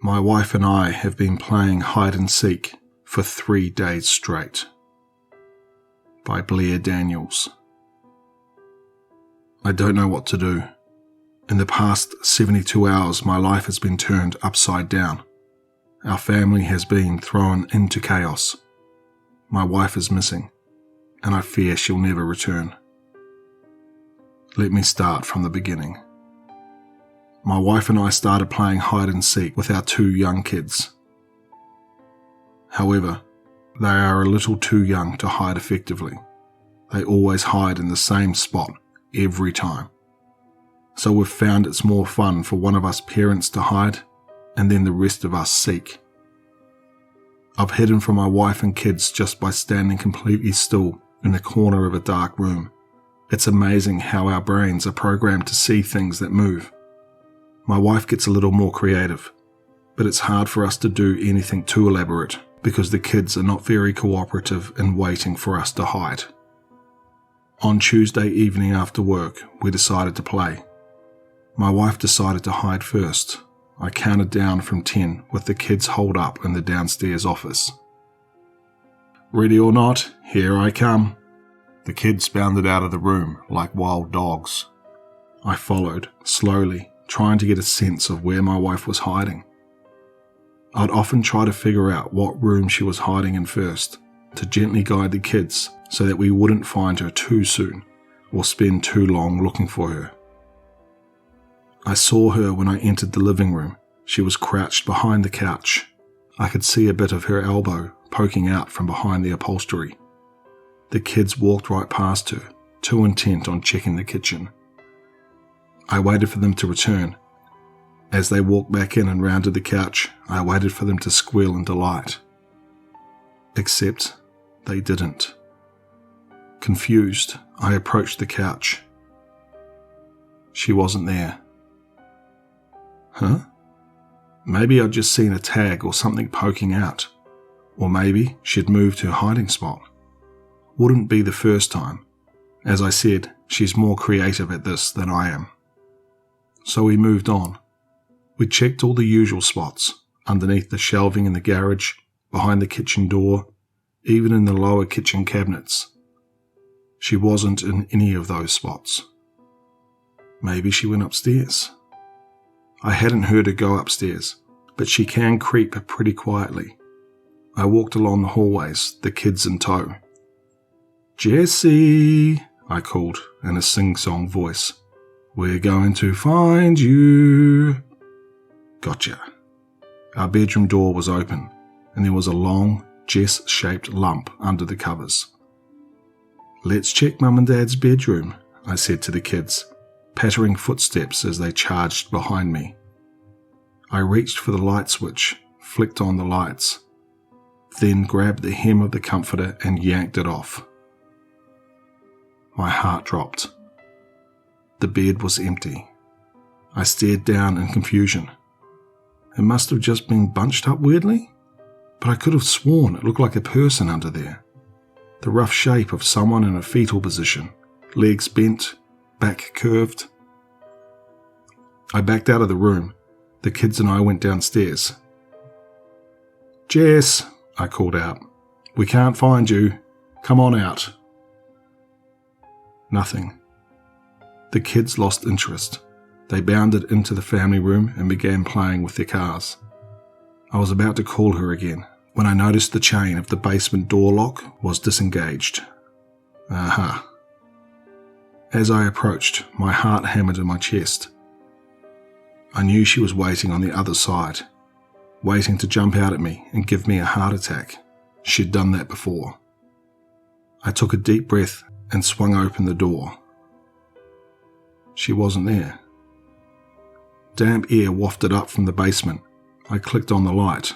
My wife and I have been playing hide and seek for 3 days straight. By BlairDaniels. I don't know what to do. In the past 72 hours, my life has been turned upside down. Our family has been thrown into chaos. My wife is missing, and I fear she'll never return. Let me start from the beginning. My wife and I started playing hide and seek with our 2 young kids. However, they are a little too young to hide effectively. They always hide in the same spot every time. So we've found it's more fun for one of us parents to hide and then the rest of us seek. I've hidden from my wife and kids just by standing completely still in the corner of a dark room. It's amazing how our brains are programmed to see things that move. My wife gets a little more creative, but it's hard for us to do anything too elaborate because the kids are not very cooperative in waiting for us to hide. On Tuesday evening after work, we decided to play. My wife decided to hide first. I counted down from 10 with the kids holed up in the downstairs office. Ready or not, here I come. The kids bounded out of the room like wild dogs. I followed, slowly, trying to get a sense of where my wife was hiding. I'd often try to figure out what room she was hiding in first, to gently guide the kids so that we wouldn't find her too soon or spend too long looking for her. I saw her when I entered the living room. She was crouched behind the couch. I could see a bit of her elbow poking out from behind the upholstery. The kids walked right past her, too intent on checking the kitchen. I waited for them to return. As they walked back in and rounded the couch, I waited for them to squeal in delight. Except they didn't. Confused, I approached the couch. She wasn't there. Huh? Maybe I'd just seen a tag or something poking out. Or maybe she'd moved her hiding spot. Wouldn't be the first time. As I said, she's more creative at this than I am. So we moved on. We checked all the usual spots, underneath the shelving in the garage, behind the kitchen door, even in the lower kitchen cabinets. She wasn't in any of those spots. Maybe she went upstairs. I hadn't heard her go upstairs, but she can creep pretty quietly. I walked along the hallways, the kids in tow. "Jessie," I called in a sing-song voice. "We're going to find you." Gotcha. Our bedroom door was open, and there was a long, Jess-shaped lump under the covers. "Let's check Mum and Dad's bedroom," I said to the kids, pattering footsteps as they charged behind me. I reached for the light switch, flicked on the lights, then grabbed the hem of the comforter and yanked it off. My heart dropped. The bed was empty. I stared down in confusion. It must have just been bunched up weirdly, but I could have sworn it looked like a person under there. The rough shape of someone in a fetal position, legs bent, back curved. I backed out of the room. The kids and I went downstairs. "Jess," I called out. "We can't find you. Come on out." Nothing. The kids lost interest. They bounded into the family room and began playing with their cars. I was about to call her again when I noticed the chain of the basement door lock was disengaged. Aha. As I approached, my heart hammered in my chest. I knew she was waiting on the other side, waiting to jump out at me and give me a heart attack. She'd done that before. I took a deep breath and swung open the door. She wasn't there. Damp air wafted up from the basement. I clicked on the light.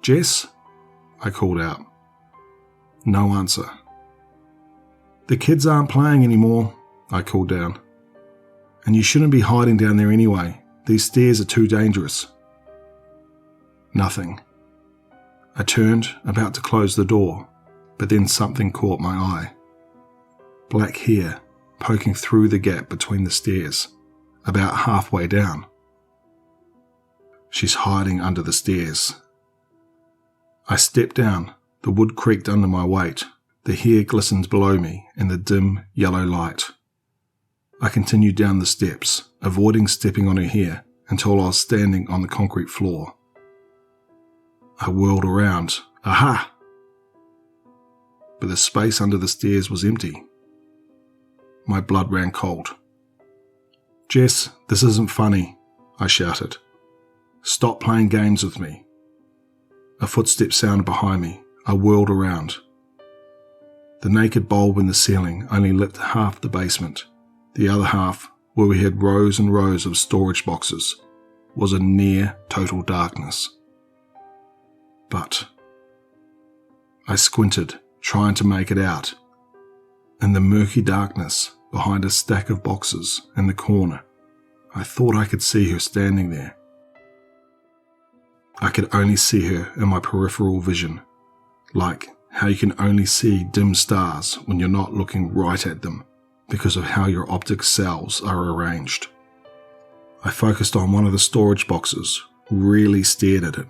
"Jess?" I called out. No answer. "The kids aren't playing anymore," I called down. "And you shouldn't be hiding down there anyway. These stairs are too dangerous." Nothing. I turned, about to close the door, but then something caught my eye. Black hair poking through the gap between the stairs, about halfway down. She's hiding under the stairs. I stepped down. The wood creaked under my weight. The hair glistened below me in the dim yellow light. I continued down the steps, avoiding stepping on her hair until I was standing on the concrete floor. I whirled around. Aha! But the space under the stairs was empty. My blood ran cold. "Jess, this isn't funny," I shouted. "Stop playing games with me." A footstep sounded behind me. I whirled around. The naked bulb in the ceiling only lit half the basement. The other half, where we had rows and rows of storage boxes, was in near total darkness. But I squinted, trying to make it out. In the murky darkness, behind a stack of boxes in the corner, I thought I could see her standing there. I could only see her in my peripheral vision, like how you can only see dim stars when you're not looking right at them because of how your optic cells are arranged. I focused on one of the storage boxes, really stared at it,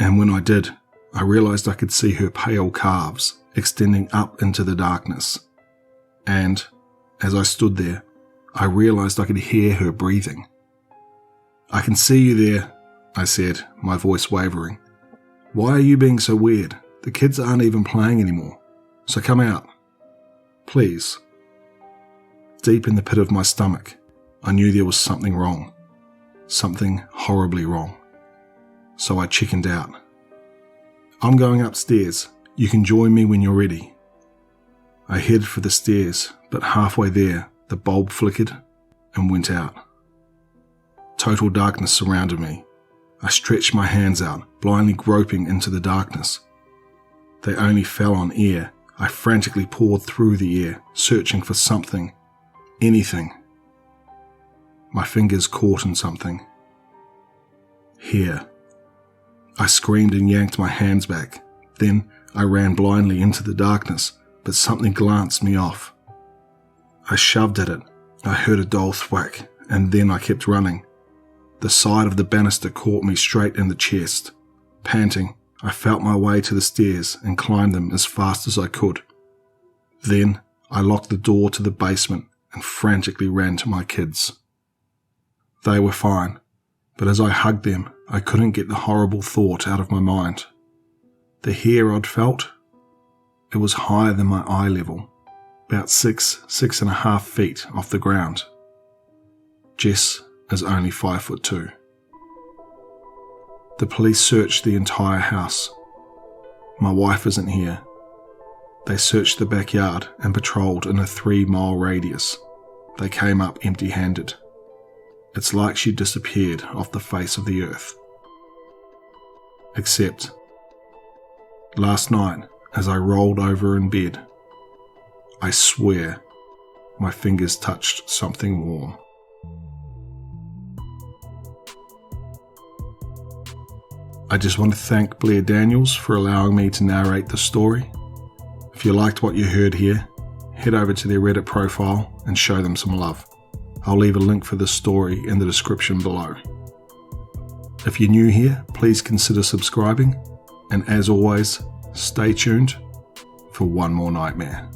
and when I did, I realized I could see her pale calves extending up into the darkness. And as I stood there, I realized I could hear her breathing. "I can see you there," I said, my voice wavering. "Why are you being so weird? The kids aren't even playing anymore. So come out. Please." Deep in the pit of my stomach, I knew there was something wrong. Something horribly wrong. So I chickened out. "I'm going upstairs. You can join me when you're ready." I headed for the stairs, but halfway there, the bulb flickered and went out. Total darkness surrounded me. I stretched my hands out, blindly groping into the darkness. They only fell on air. I frantically poured through the air, searching for something, anything. My fingers caught in something. Here. I screamed and yanked my hands back. Then I ran blindly into the darkness, but something glanced me off. I shoved at it. I heard a dull thwack, and then I kept running. The side of the banister caught me straight in the chest. Panting, I felt my way to the stairs and climbed them as fast as I could. Then I locked the door to the basement and frantically ran to my kids. They were fine, but as I hugged them, I couldn't get the horrible thought out of my mind. The hair I'd felt, it was higher than my eye level, about 6.5 feet off the ground. Jess is only 5'2". The police searched the entire house. My wife isn't here. They searched the backyard and patrolled in a 3-mile radius. They came up empty-handed. It's like she disappeared off the face of the earth. Except, last night, as I rolled over in bed, I swear my fingers touched something warm. I just want to thank BlairDaniels for allowing me to narrate the story. If you liked what you heard here, head over to their Reddit profile and show them some love. I'll leave a link for this story in the description below. If you're new here, please consider subscribing, and as always, stay tuned for one more nightmare.